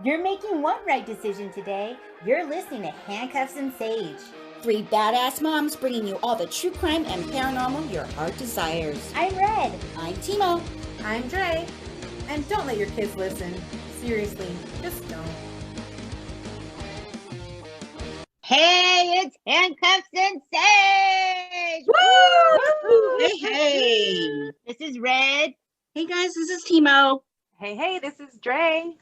You're making one right decision today. You're listening to Handcuffs and Sage. Three badass moms bringing you all the true crime and paranormal your heart desires. I'm Red. I'm Timo. I'm Dre. And don't let your kids listen. Seriously, just don't. Hey, it's Handcuffs and Sage! Woo! Hey, hey. This is Red. Hey, guys, this is Timo. Hey, this is Dre.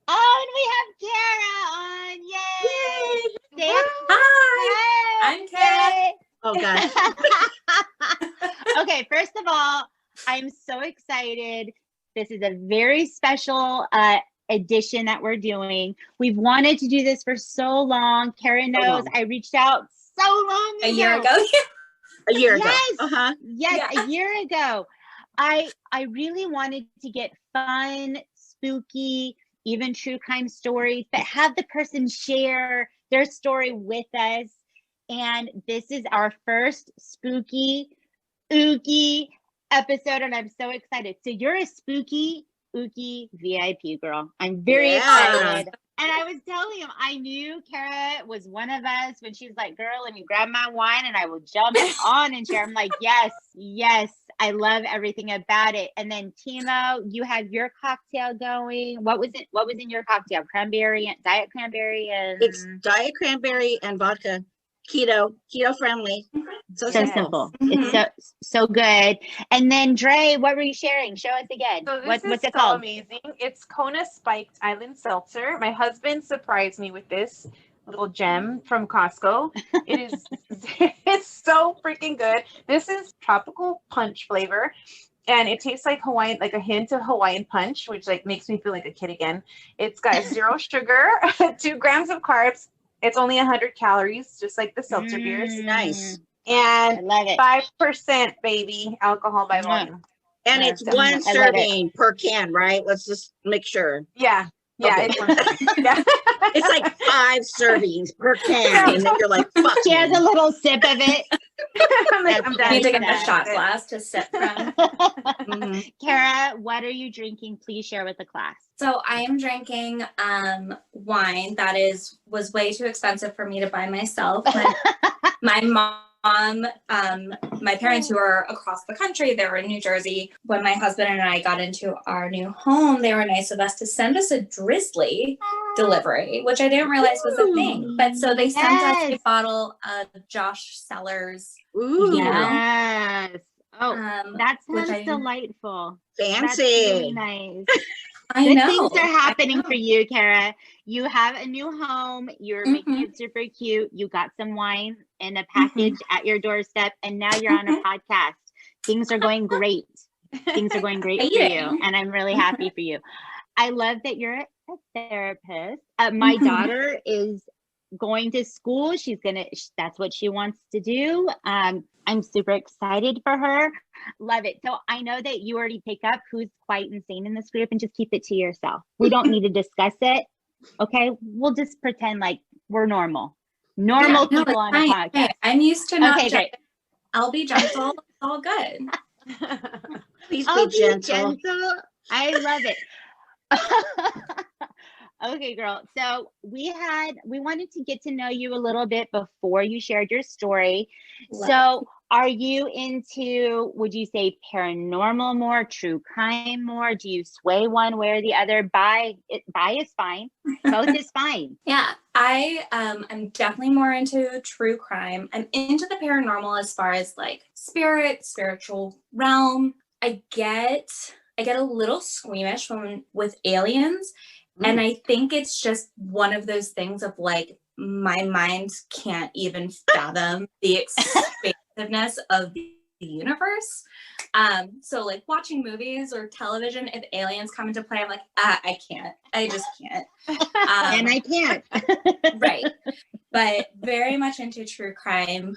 Oh, and we have Kara on. Yay! Yay! Hi! I'm Kara. Oh, gosh. Okay, first of all, I'm so excited. This is a very special edition that we're doing. We've wanted to do this for so long. Kara knows I reached out so long ago. A year ago. A year ago. Yes. Uh-huh. Yes, Yeah. a year ago. I really wanted to get fun, spooky, even true crime stories, but have the person share their story with us. And this is our first spooky, ooky episode, and I'm so excited. So you're a spooky, ooky VIP girl. I'm very excited. And I was telling him, I knew Kara was one of us when she's like, girl, let me grab my wine and I will jump on and share. I'm like, yes, I love everything about it. And then Timo, you had your cocktail going. What was it? What was in your cocktail? Cranberry and diet cranberry and It's diet cranberry and vodka. Keto friendly. So simple. Mhm. It's so good. And then Dre, what were you sharing? Show us again. So this What's is it so called? amazing. It's Kona Spiked Island Seltzer. My husband surprised me with this little gem from Costco. It is it's so freaking good. This is tropical punch flavor. And it tastes like Hawaiian, like a hint of Hawaiian punch, which like makes me feel like a kid again. It's got 0 sugar, 2 grams of carbs. It's only 100 calories, just like the seltzer beers. Nice. I And love it. 5% baby alcohol by volume. And Yeah, it's so one I love serving per can, right? Let's just make sure. Yeah. Okay. It's one serving. Yeah. It's like 5 servings per can. And then you're like, fuck. She has a little sip of it. I'm like, I'm That's done. You need to get That's the shot it. glass to sip from. Mhm. Kara, what are you drinking? Please share with the class. So I am drinking wine that was way too expensive for me to buy myself. My mom, my parents who are across the country, they were in New Jersey. When my husband and I got into our new home, they were nice of us to send us a drizzly delivery, which I didn't realize was a thing. But so they sent us a Yes. bottle of Josh Sellers. Ooh, Yeah. Yes. Oh, that which sounds I- delightful. That's fancy. really nice. I Good know. things are happening I know. for you, Kara. You have a new home. You're making Mhm. it super cute. You got some wine in a package at your doorstep, and now you're on a podcast. Things are going great. Things are going great for you, Exciting. and I'm really happy for you. I love that you're a therapist. My Mhm. daughter is going to school. That's what she wants to do. I'm super excited for her. Love it. So I know that you already pick up who's quite insane in this group and just keep it to yourself. We don't need to discuss it. Okay. We'll just pretend like we're normal Yeah, no, people it's on a fine. podcast. Hey, I'm used to not Okay, great. I'll be gentle. It's all good. Please I'll be gentle. I love it. Okay, girl. So we wanted to get to know you a little bit before you shared your story. Love So are you into, would you say paranormal more, true crime more? Do you sway one way or the other? Bi is fine. Both is fine. Yeah, I'm definitely more into true crime. I'm into the paranormal as far as like spiritual realm. I get a little squeamish with aliens, and I think it's just one of those things of like my mind can't even fathom the expansiveness of the universe. So like watching movies or television, if aliens come into play, I'm like, I can't. I just can't. And I can't. Right. But very much into true crime.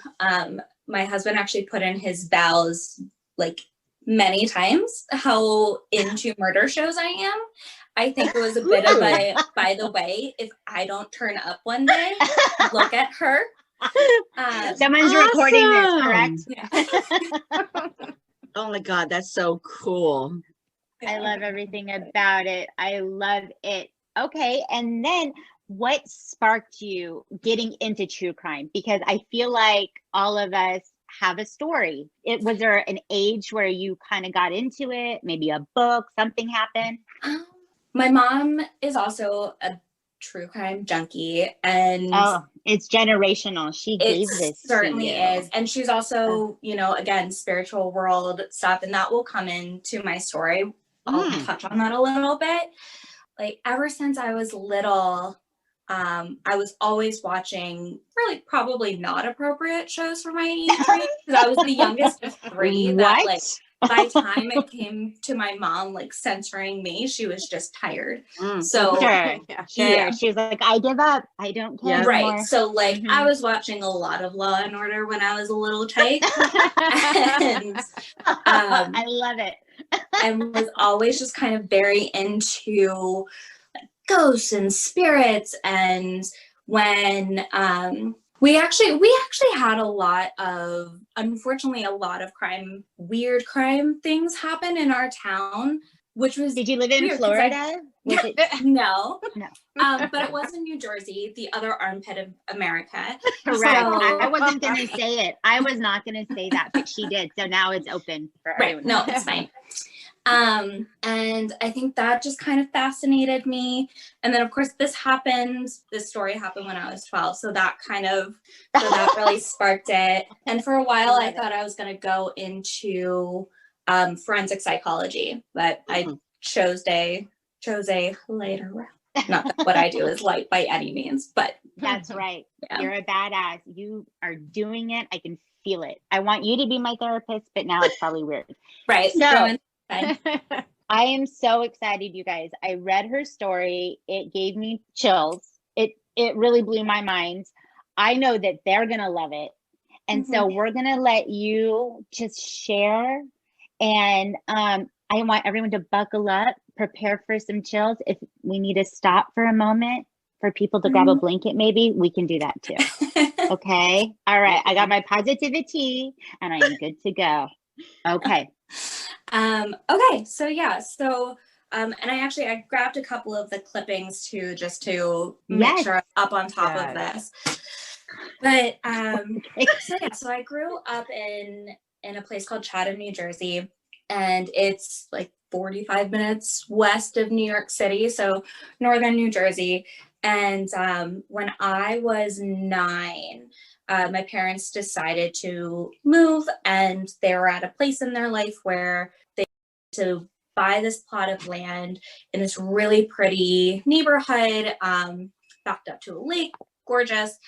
My husband actually put in his vows like many times how into murder shows I am. I think it was a bit of a, by the way, if I don't turn up one day, look at her. Someone's recording this, correct? Yeah. Oh my God, that's so cool. I love everything about it. I love it. Okay. And then what sparked you getting into true crime? Because I feel like all of us have a story. Was there an age where you kind of got into it? Maybe a book, something happened? My mom is also a true crime junkie, and Oh, it's generational. She gave this certainly to you. is. And she's also, you know, again, spiritual world stuff, and that will come into my story. I'll touch on that a little bit. Like ever since I was little, I was always watching really probably not appropriate shows for my age range, because I was the youngest of three. That like by the time it came to my mom like censoring me, she was just tired. So sure. She was like, I give up. I don't care anymore. Right. So like I was watching a lot of Law and Order when I was a little tyke. And I love it. and was always just kind of very into ghosts and spirits. And when we actually had a lot of, unfortunately, a lot of weird crime things happen in our town, which was Did you live in Florida? No. No. But it was in New Jersey, the other armpit of America. Correct. So, I wasn't going to say it. I was not going to say that, but she did. So now it's open for everyone. No, it's fine. And I think that just kind of fascinated me. And then of course this story happened when I was 12. So that really sparked it. And for a while I thought I was going to go into forensic psychology, but I chose a lighter route. Not that what I do is light by any means, but that's right. Yeah. You're a badass. You are doing it. I can feel it. I want you to be my therapist, but now it's probably weird. Right. So I am so excited, you guys. I read her story. It gave me chills. It really blew my mind. I know that they're going to love it. And so we're going to let you just share. And I want everyone to buckle up, prepare for some chills. If we need to stop for a moment for people to grab a blanket, maybe we can do that too. Okay. All right. I got my positivity and I am good to go. Okay. Okay. So yeah. So, and I grabbed a couple of the clippings too, just to make sure I'm up on top of this. But, so I grew up in a place called Chatham, New Jersey, and it's like 45 minutes west of New York City. So northern New Jersey. And, when I was 9, my parents decided to move, and they were at a place in their life where they to buy this plot of land in this really pretty neighborhood, backed up to a lake, gorgeous.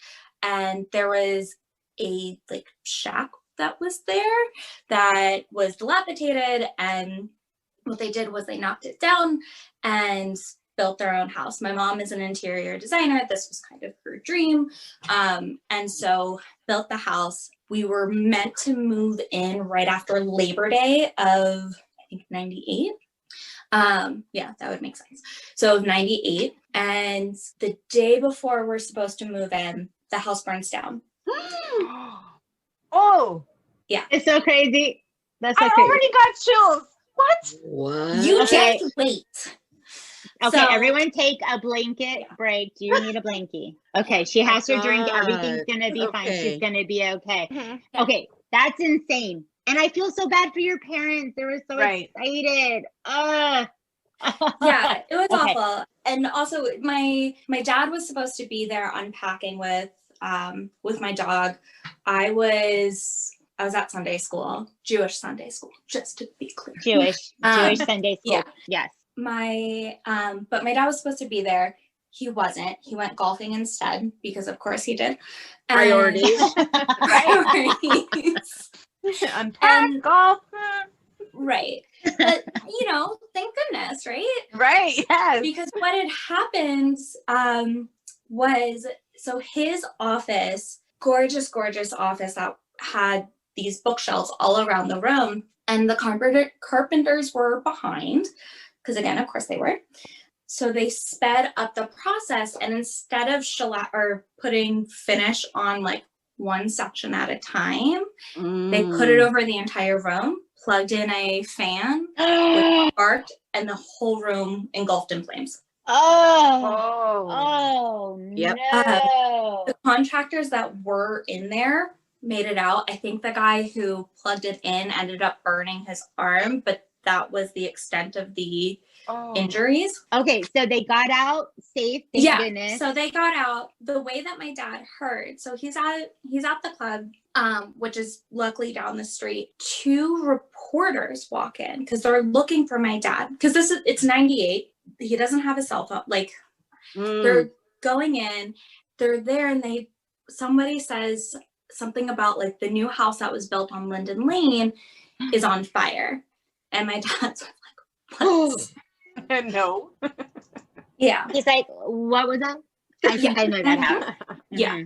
And there was a like shack that was there that was dilapidated. And what they did was they knocked it down and built their own house. My mom is an interior designer. This was kind of her dream. And so built the house. We were meant to move in right after Labor Day of, I think, 98. Yeah, that would make sense. So 98. And the day before we're supposed to move in, the house burns down. Oh. Yeah. It's so crazy. That's so I crazy. already got chills. What? You just wait. Okay, So, everyone take a blanket break. Do you need a blankie? Okay, she has her drink. Everything's going to be fine. She's going to be okay. Okay, that's insane. And I feel so bad for your parents. They were so excited. Yeah, it was awful. And also my dad was supposed to be there unpacking with my dog. I was at Sunday school, Jewish Sunday school, just to be clear. Jewish Sunday school. Yeah. Yes. But my dad was supposed to be there. He wasn't. He went golfing instead, because of course he did. Priorities. Unpack golf. Right. But, thank goodness, right? Right, yes. Because what had happened was, so his office, gorgeous office that had these bookshelves all around the room, and the carpenters were behind, because again, of course they were. So they sped up the process, and instead of putting finish on like one section at a time, they put it over the entire room, plugged in a fan, which sparked, and the whole room engulfed in flames. Oh, Oh. no. The contractors that were in there made it out. I think the guy who plugged it in ended up burning his arm, but that was the extent of the injuries. Okay, so they got out safe, thank goodness. So they got out. The way that my dad heard, so he's at the club, which is luckily down the street. 2 reporters walk in because they're looking for my dad. Because it's 98. He doesn't have a cell phone. Like they're going in, they're there, and somebody says something about like the new house that was built on Linden Lane is on fire. And my dad's like, what? No. Yeah. He's like, what was that? I think I know that house. Yeah.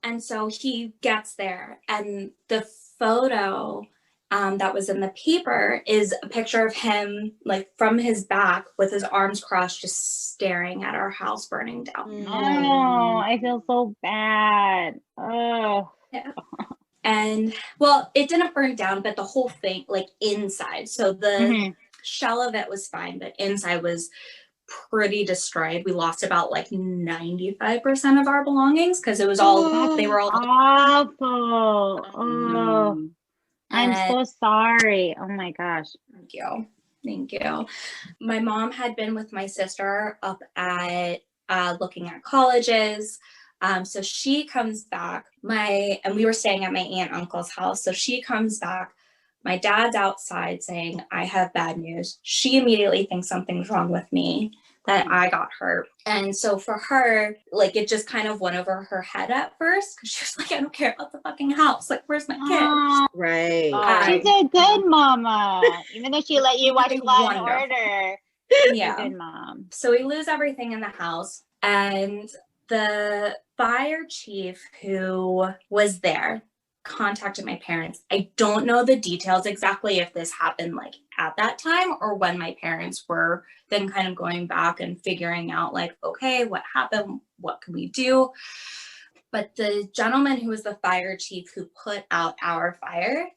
And so he gets there, and the photo that was in the paper is a picture of him like from his back with his arms crossed, just staring at our house burning down. Oh, I feel so bad. Oh. Yeah. And well, it didn't burn down, but the whole thing, like inside. So the shell of it was fine, but inside was pretty destroyed. We lost about like 95% of our belongings because it was all they were all awful. Oh, I'm so sorry. Oh my gosh. Thank you. My mom had been with my sister up at looking at colleges. So she comes back, and we were staying at my aunt and uncle's house. So she comes back. My dad's outside saying, I have bad news. She immediately thinks something's wrong with me, that I got hurt. And so for her, like, it just kind of went over her head at first because she was like, I don't care about the fucking house. Like, where's my kid? Right. She's a good mama. Even though she let you watch Law and Order. Yeah. She's a good mom. So we lose everything in the house. And the fire chief who was there contacted my parents. I don't know the details exactly if this happened like at that time or when my parents were then kind of going back and figuring out like, okay, what happened? What can we do? But the gentleman who was the fire chief who put out our fire,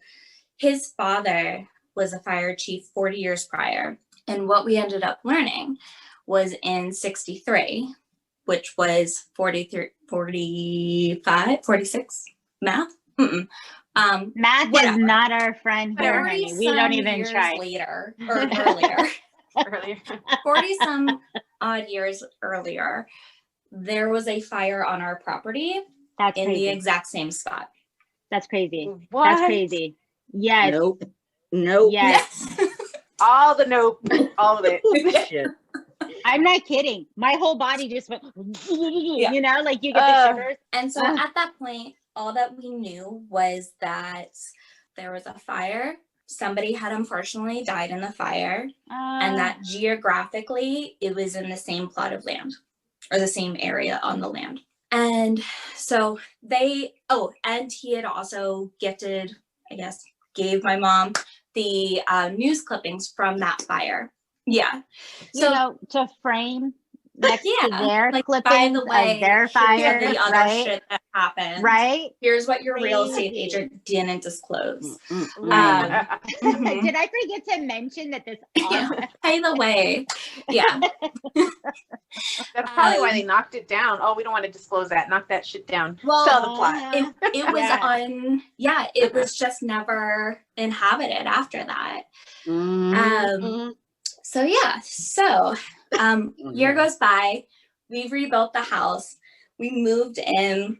his father was a fire chief 40 years prior. And what we ended up learning was in 63, which was 43, 45, 46 math. Math whatever. is not our friend here, honey. We don't even try. Later or earlier, 40 some odd years earlier, there was a fire on our property. That's in crazy. The exact same spot. That's crazy. What? That's crazy. Yes. Nope. Yes. All the nope. All of it. Shit. I'm not kidding. My whole body just went, you know, like you get the shivers. And so at that point, all that we knew was that there was a fire. Somebody had unfortunately died in the fire, and that geographically it was in the same plot of land or the same area on the land. And so and he had also gifted, I guess, gave my mom the news clippings from that fire. Yeah. So, you know, to frame next to their like, clippings by the way, of their fire, the other right? shit that happened. Right? Here's what your real estate agent didn't disclose. Did I forget to mention that this? By the way, yeah. That's probably why they knocked it down. Oh, we don't want to disclose that. Knock that shit down. Well, Sell the plot. It was it was just never inhabited after that. So year goes by, we rebuilt the house, we moved in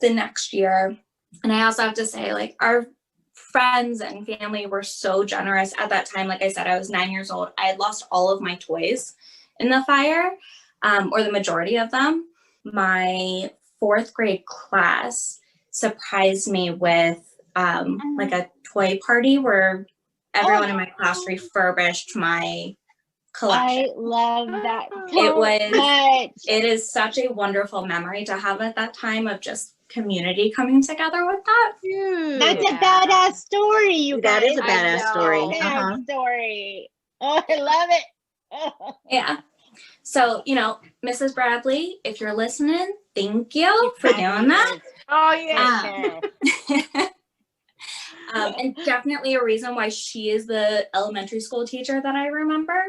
the next year. And I also have to say, like, our friends and family were so generous at that time. Like I said, I was 9 years old. I had lost all of my toys in the fire, or the majority of them. My 4th grade class surprised me with like a toy party where everyone in my class refurbished my collection. I love that so much. It is such a wonderful memory to have at that time of just community coming together with that. That's a badass story, you guys. That is a badass story. Badass story. Oh, I love it. Yeah. So, Mrs. Bradley, if you're listening, thank you for doing that. Oh, yeah. And definitely a reason why she is the elementary school teacher that I remember.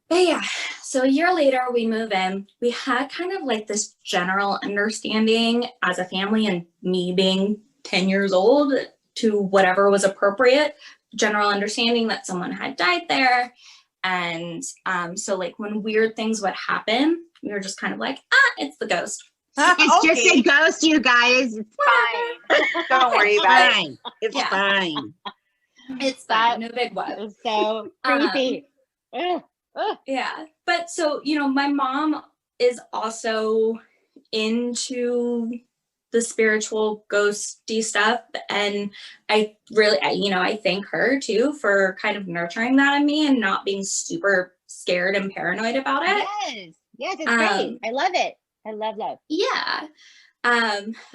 But yeah, so a year later we move in. We had kind of like this general understanding as a family, and me being 10 years old to whatever was appropriate, general understanding that someone had died there. And so like when weird things would happen, we were just kind of like, it's the ghost. It's just a ghost, you guys. It's fine. Don't worry about it. Fine. It's Yeah. fine. It's fine, no big what. It's so creepy. Ugh. Yeah. But so, my mom is also into the spiritual ghosty stuff. And I really, I thank her too for kind of nurturing that in me and not being super scared and paranoid about it. Yes, it's great. I love it. I love. Yeah.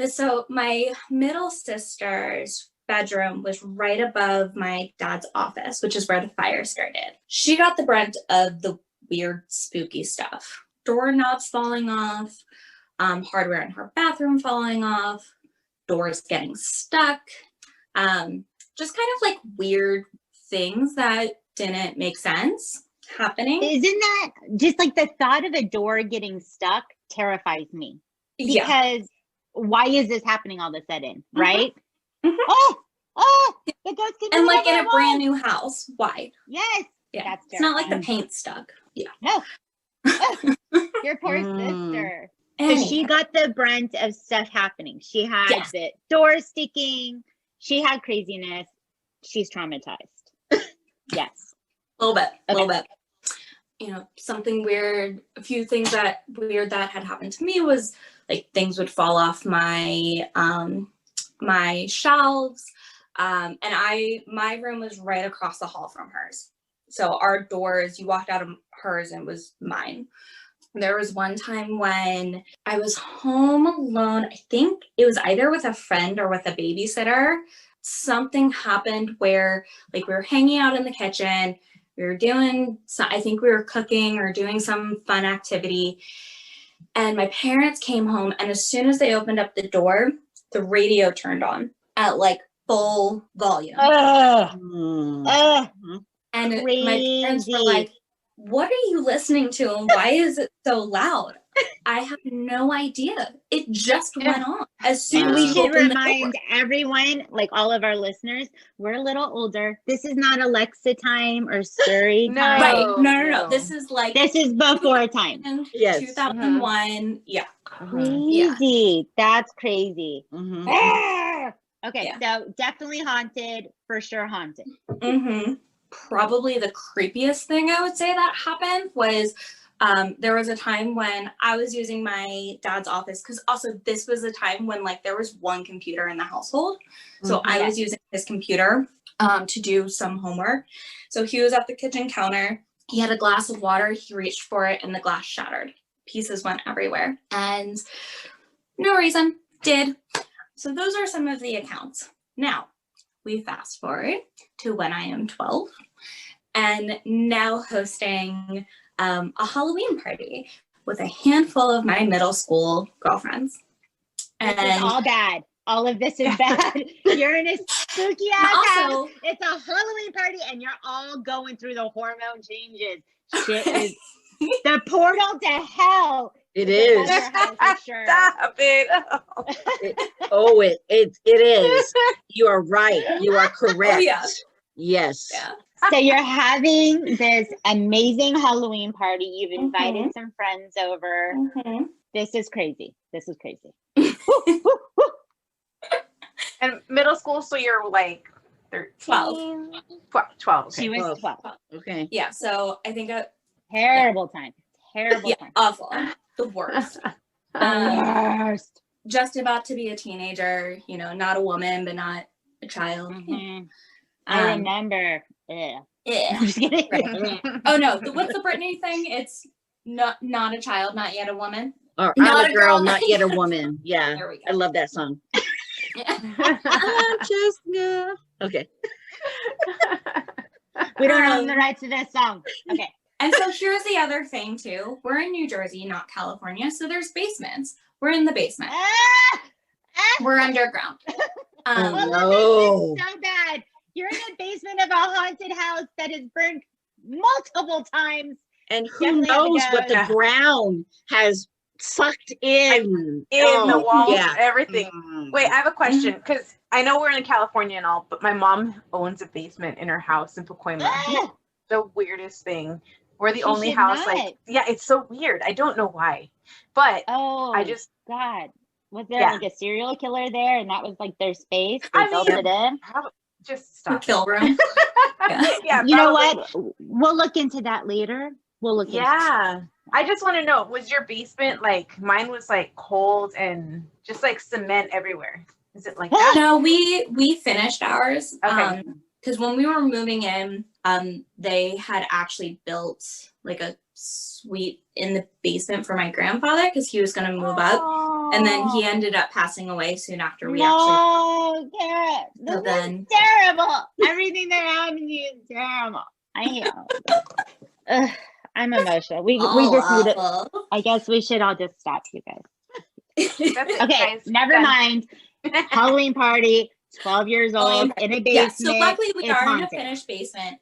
So my middle sister's bedroom was right above my dad's office, which is where the fire started. She got the brunt of the weird, spooky stuff. Doorknobs falling off, hardware in her bathroom falling off, doors getting stuck, just kind of like weird things that didn't make sense happening. Isn't that just like the thought of a door getting stuck terrifies me? Because why is this happening all of a sudden, right? Mm-hmm. Oh, the ghost can and like in a brand new house. Why? Yes. Yeah. That's it's not like the paint stuck. Yeah. No. Your poor sister. Anyway. So she got the brunt of stuff happening. She had the door sticking. She had craziness. She's traumatized. Yes. A little bit. Something weird, a few things that had happened to me was like things would fall off my my shelves. And my room was right across the hall from hers. So our doors, you walked out of hers and it was mine. There was one time when I was home alone. I think it was either with a friend or with a babysitter. Something happened where like we were hanging out in the kitchen. We were I think we were cooking or doing some fun activity. And my parents came home, and as soon as they opened up the door, the radio turned on at like full volume. And my parents were like, "What are you listening to? And why is it so loud?" I have no idea. It just went on. As soon as we you should opened remind everyone, like all of our listeners, we're a little older. This is not Alexa time or Siri time. Right. No. This is before time. Yes. 2001. Yeah. Crazy. That's crazy. Okay, Yeah. so definitely haunted, for sure haunted. Probably the creepiest thing I would say that happened was there was a time when I was using my dad's office, because also this was a time when like there was one computer in the household. So I was using his computer to do some homework. So he was at the kitchen counter. He had a glass of water. He reached for it and the glass shattered. Pieces went everywhere. And no reason, did. So those are some of the accounts. Now, we fast forward to when I am 12 and now hosting a Halloween party with a handful of my middle school girlfriends. And it's all bad. All of this is bad. You're in a spooky ass house. It's a Halloween party and you're all going through the hormone changes. Shit is the portal to hell. It is. For sure. Stop it. It is. You are right. You are correct. Oh, yeah. Yes. Yeah. So you're having this amazing Halloween party. You've invited some friends over. This is crazy. And middle school, so you're like 13? 12. Okay. She was 12. Okay. Yeah, so I think Terrible time. Awful. The worst. Worst. Just about to be a teenager, not a woman, but not a child. I remember. Yeah. I'm just kidding. Right. Oh no, what's the Britney thing? It's not a child, not yet a woman. Or not a girl, not yet a woman. Yeah. There we go. I love that song. Okay. We don't own the rights to this song. Okay. And so here's the other thing too. We're in New Jersey, not California, so there's basements. We're in the basement. We're underground. No. This is so bad. You're in the basement of a haunted house that is burned multiple times. And who Definitely have a knows what the ghost. brown has sucked in. The walls, yeah. everything. Wait, I have a question Mm-hmm. because I know we're in California and all, but my mom owns a basement in her house in Pacoima. The weirdest thing. We're the She only should house, not. like, yeah, it's so weird. I don't know why, but Oh, I just, God. Was there Yeah. like a serial killer there and that was like their space? They I built mean, it in? just The stop. kill room. Yeah, You know probably. what? We'll look into that later. We'll look into Yeah. I just want to know, was your basement like mine was like cold and just like cement everywhere? Is it like that? No, we finished ours. Okay. Because when we were moving in, they had actually built like a suite in the basement for my grandfather because he was going to move up, and then he ended up passing away soon after we No, Garrett, So this then- is terrible. Everything that happened to you is terrible. I hate all of this. Ugh, I'm emotional. We just need it. awful. I guess we should all just stop, you guys. That's it, Okay, guys. never Done. mind. Halloween party, 12 years old, in a basement. Yeah, so luckily we it's are in a haunted. finished basement.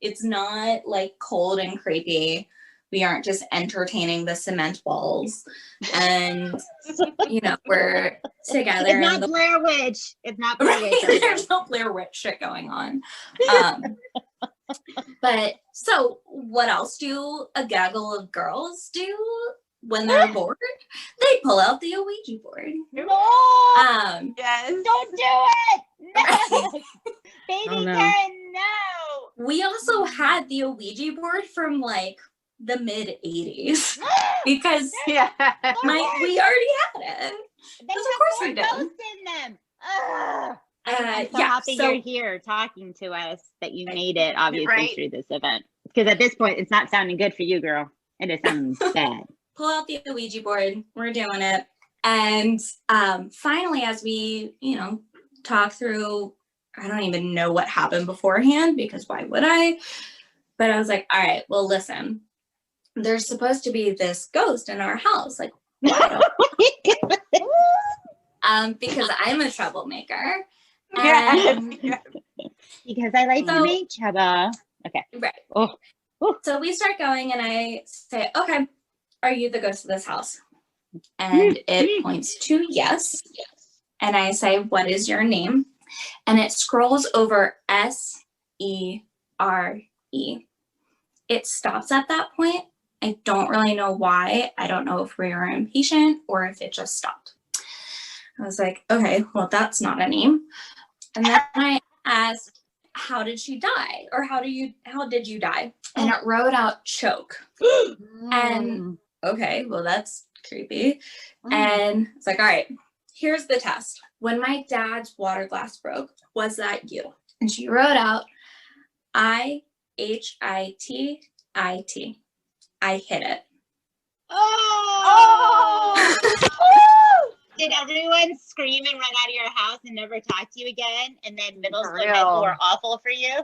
It's not like cold and creepy. We aren't just entertaining the cement walls. And we're together. It's not in the Blair Witch. It's not Blair Witch. over there. There's no Blair Witch shit going on. But so what else do a gaggle of girls do when they're bored? They pull out the Ouija board. No, Yes. don't do it. No, baby Oh, no. Karen, no. We also had the Ouija board from like the mid 80s because Yeah. we already had it. They Of have course more we do. ghosts in them. Ugh. I'm so Yeah, happy so you're here talking to us, that you made it, obviously, Right. through this event. Because at this point, it's not sounding good for you, girl. It is sounding bad. pull out the Ouija board. We're doing it. And finally, as we, talk through, I don't even know what happened beforehand because why would I? But I was like, all right, well, listen, there's supposed to be this ghost in our house. Like, why don't because I'm a troublemaker. And Because I like to So- make trouble. Okay. right. Oh. So we start going and I say, okay, are you the ghost of this house? And it points to yes. And I say, what is your name? And it scrolls over SERE. It stops at that point. I don't really know why. I don't know if we were impatient or if it just stopped. I was like, okay, well, that's not a name. And then I asked, how did she die? Or how did you die? And it wrote out choke. And okay, well, that's creepy. And it's like, all right, here's the test. When my dad's water glass broke, was that you? And she wrote out IHITIT. I hit it. Oh! Did everyone scream and run out of your house and never talk to you again? And then middle For school and high school real. were awful for you?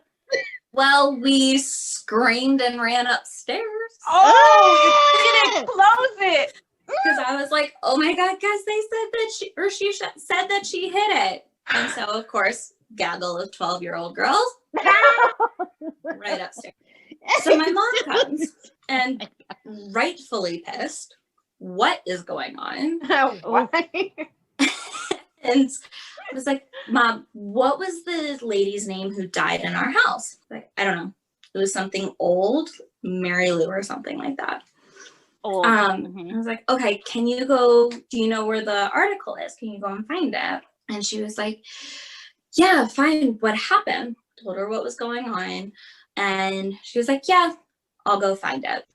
Well, we screamed and ran upstairs Oh, you didn't close it. because I was like, oh my God, guys, they said that she said that she hit it. And so, of course, gaggle of 12-year-old girls right upstairs. So my mom comes and rightfully pissed. What is going on? Why? And I was like, Mom, what was the lady's name who died in our house? Like, I don't know. It was something old, Mary Lou or something like that. Old. I Mhm. was like, okay, can you go, do you know where the article is? Can you go and find it? And she was like, yeah, fine. What happened? Told her what was going on. And she was like, yeah, I'll go find it.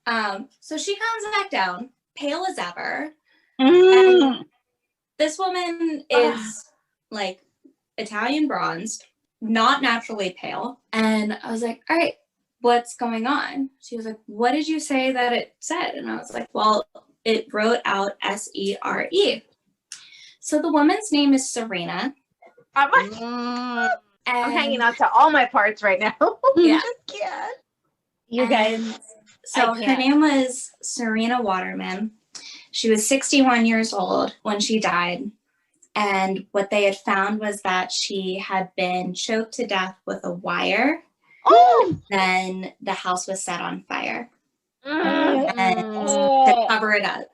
So she comes back down, pale as ever. And this woman is like Italian bronzed, not naturally pale. And I was like, all right, what's going on? She was like, what did you say that it said? And I was like, well, it wrote out SERE. So the woman's name is Serena. I'm And hanging on to all my parts right now. Yeah. Yeah. You guys, And so I her can't. name was Serena Waterman. She was 61 years old when she died. And what they had found was that she had been choked to death with a wire. Oh! Then the house was set on fire. and to cover it up.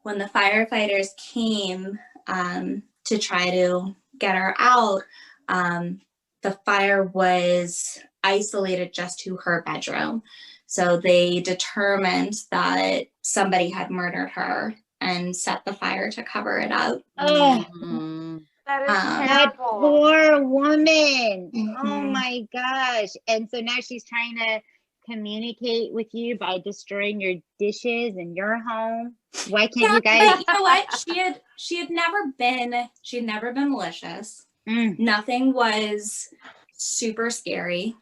When the firefighters came to try to get her out, the fire was isolated just to her bedroom. So they determined that somebody had murdered her and set the fire to cover it up. Mm. That is That terrible. poor woman. Oh Mhm. my gosh. And so now she's trying to communicate with you by destroying your dishes in your home. Why can't you guys? But you know what? She had never been malicious. Mm, Nothing was super scary.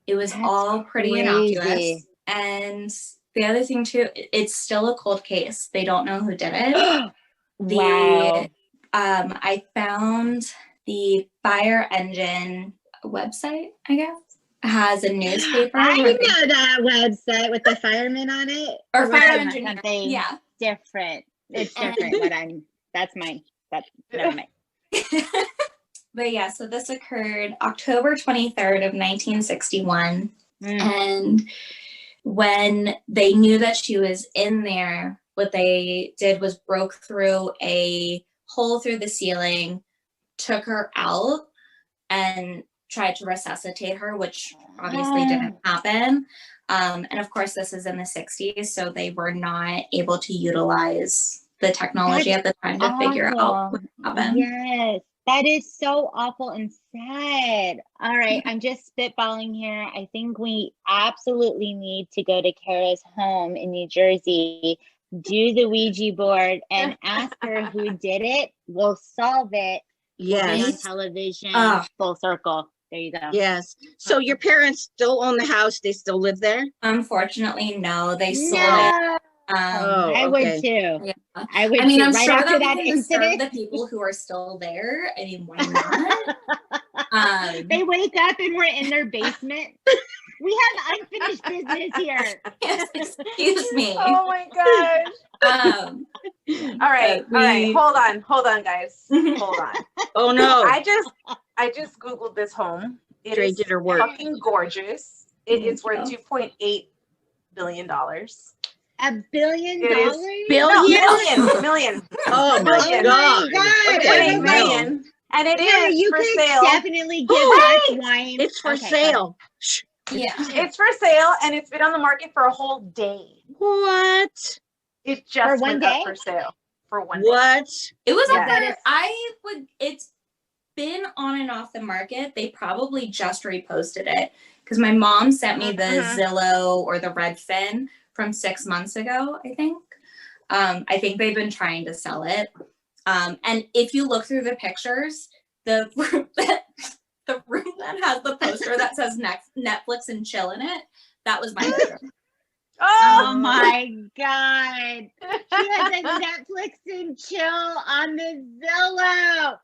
It was that's all pretty crazy. innocuous. And the other thing too, it's still a cold case. They don't know who did it. Wow. I found the fire engine website, I guess, has a newspaper. I where they- know that website with the firemen on it. Or was fire that engineer. something Yeah. different. It's And- different. That's mine. That's never mind. But yeah, so this occurred October 23rd of 1961. Mm. And when they knew that she was in there, what they did was broke through a hole through the ceiling, took her out, and tried to resuscitate her, which obviously didn't happen. And of course, this is in the 60s, so they were not able to utilize the technology at the time to figure out Awful. what happened. Yes, that is so awful and sad. All right, I'm just spitballing here. I think we absolutely need to go to Kara's home in New Jersey, do the Ouija board, and ask her who did it. We'll solve it. Be on Yes. television, Ah. full circle. There you go. Yes. So your parents still own the house? They still live there? Unfortunately, no, they sold it. No, Oh, I would okay. too. Yeah. I would I mean, too. I'm Right sure after that that we can serve incident, the people who are still there. I mean, why not? they wake up and we're in their basement. We have unfinished business here. Yes, excuse me. Oh my gosh. Um, All right. But All right. we- Hold on, guys. Hold on. Oh no. I just Googled this home. It Dre is did her work. fucking gorgeous. It is worth Thank you. $2.8 billion. $1 billion? It is Billion? No, million. Oh my Million. God. God. Okay, $2.8 no. million. And it Kara, is you for could sale. definitely give us wine. It's for Okay, go sale. Shh. yeah. It's for sale and it's been on the market for a whole day. What? It just For one went day? up for sale for one day. What? It was Yeah. up That there. is- It's been on and off the market. They probably just reposted it because my mom sent me the Mhm. Zillow or the Redfin from 6 months ago, I think. I think they've been trying to sell it. And if you look through the pictures, the room that has the poster that says Netflix and chill in it, that was my bedroom. Oh my God. She has a Netflix and chill on the Zillow.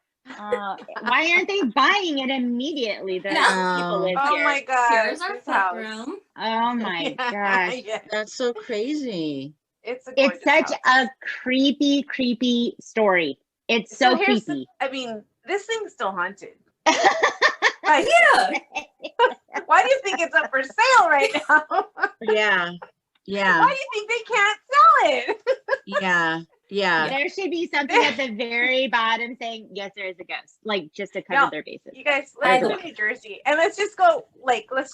Why aren't they buying it immediately? The No. people live Oh here. my god. Here's our this house. room. Oh my gosh. Yeah, That's so crazy. it's a gorgeous It's such house. a creepy story. It's so here's the- creepy. I mean, this thing's still haunted. Yeah. Why do you think it's up for sale right now? Yeah. Yeah. Why do you think they can't sell it? Yeah. Yeah. There should be something at the very bottom saying, yes, there is a ghost, like just to cover No. their bases. You guys, By let's the go to way. New Jersey and let's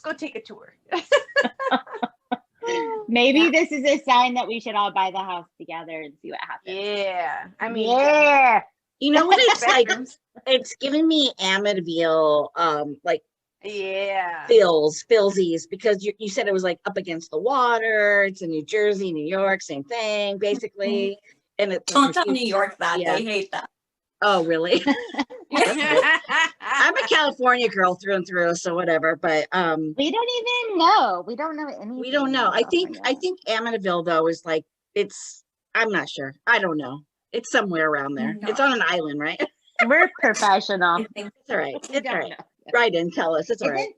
go take a tour. Maybe Yeah. this is a sign that we should all buy the house together and see what happens. Yeah, I mean, Yeah. You know what it's like? bedrooms. It's giving me Amityville, like Yeah. feelsies, because you said it was like up against the water. It's in New Jersey, New York, same thing, basically. And it's Don't tell New York that. Yeah. They hate that. Oh, really? I'm a California girl through and through, so whatever. But We don't even know. We don't know anything. we don't know. about I think Amityville though is like I'm not sure. I don't know. It's somewhere around there. No. It's on an island, right? We're professional. I think It's all right. We It's all don't right. know. Write in, tell us. It's all right.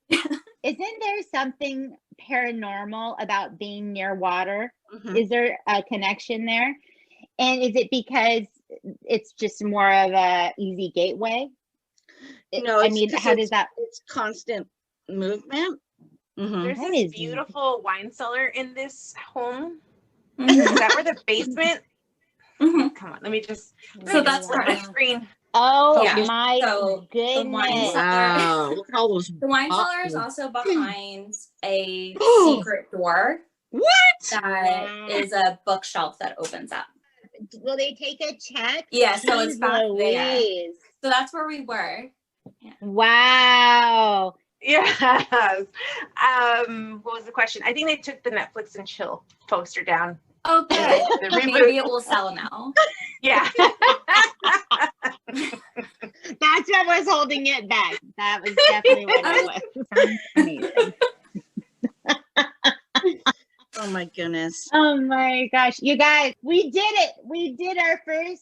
Isn't there something paranormal about being near water? Mhm. Is there a connection there? And is it because it's just more of a easy gateway? No, I it's mean, 'cause how does that? It's constant movement. There's That this is- beautiful wine cellar in this home. Mhm. Is that where the basement? Mhm. Come on, let me just So that's flip my correct. screen. Oh Yeah. my So the wine goodness. cellar. Wow. Look at all those. The wine cellar is bottles. also behind a secret door What? that Wow. is a bookshelf that opens up. Will they take a check? Yeah, so it's Jeez back there. Louise. So that's where we were. Wow. Yes. What was the question? I think they took the Netflix and chill poster down. Oh, good. The Maybe reboot. it will sell now. Yeah. That's what was holding it back. That was definitely what it was. Sounds amazing. Oh my goodness. Oh my gosh. You guys, we did it. We did our first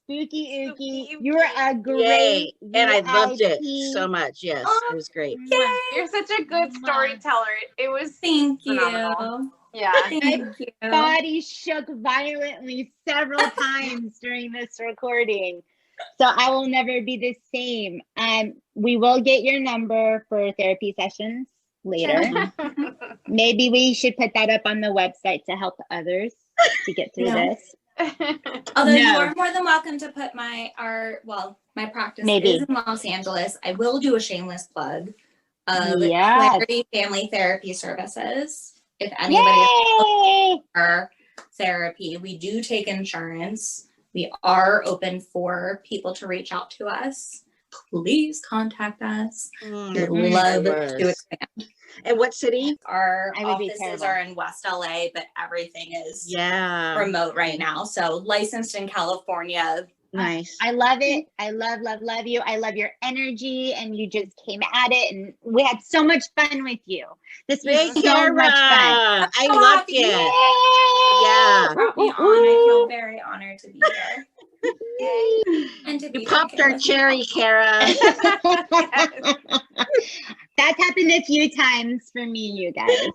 Spooky Ooky. Spooky You were a Yay. great And I loved it VIP. so much. Yes, Oh, it was great. You're such a good storyteller. It was Thank phenomenal. you. Yeah. Thank you. Body shook violently several times during this recording. So I will never be the same. We will get your number for therapy sessions later. Maybe we should put that up on the website to help others to get through No. this. Although you No. are more than welcome to put my practice Maybe. is in Los Angeles. I will do a shameless plug of Yes. Clarity Family Therapy Services. If anybody Yay! for therapy, we do take insurance. We are open for people to reach out to us. Please contact us. We'd love to expand. And what city? Our I would be offices terrible. are in West LA, but everything is Yeah. remote right now. So licensed in California. Nice. I love it. I love you. I love your energy, and you just came at it, and we had so much fun with you. This was Yay, so Kara. much fun. I so loved happy. it. Yay! Yeah. Brought me on. I feel very honored to be here. And to be You popped drinking our with you. cherry, Kara. That's happened a few times for me, you guys.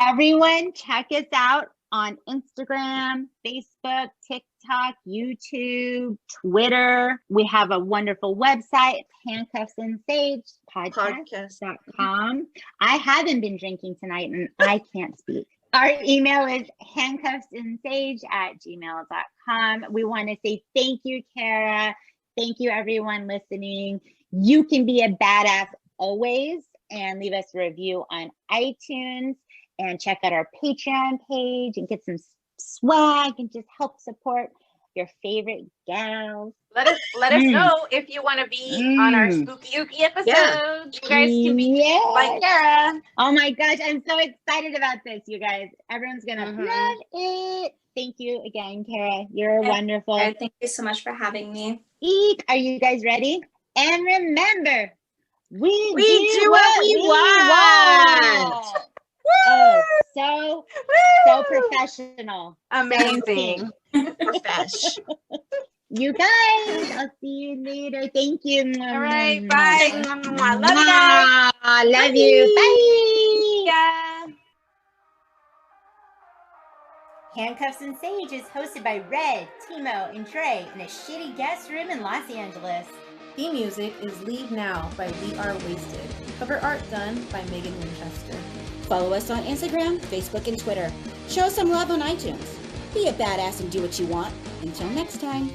Everyone, check us out on Instagram, Facebook, TikTok, YouTube, Twitter. We have a wonderful website, Handcuffs and Sage Podcast. podcast.com. I haven't been drinking tonight and I can't speak. Our email is handcuffsandsage@gmail.com. We want to say thank you, Kara. Thank you, everyone listening. You can be a badass always and leave us a review on iTunes and check out our Patreon page and get some swag and just help support your favorite gals. Let us know if you want to be on our Spooky Ooky episode. Yeah. You guys can be Yes. like Kara. Oh my gosh, I'm so excited about this, you guys. Everyone's gonna Mhm. love it. Thank you again, Kara. You're Yeah. wonderful. And thank you so much for having me. Eek, are you guys ready? And remember, we do what we want. Oh, so professional. Amazing. Profesh. You guys, I'll see you later. Thank you. All right, bye. Mwah. Love you guys. Love you. Bye. Yeah. Handcuffs and Sage is hosted by Red, Timo, and Trey in a shitty guest room in Los Angeles. Theme music is Leave Now by We Are Wasted. Cover art done by Megan Winchester. Follow us on Instagram, Facebook, and Twitter. Show us some love on iTunes. Be a badass and do what you want. Until next time.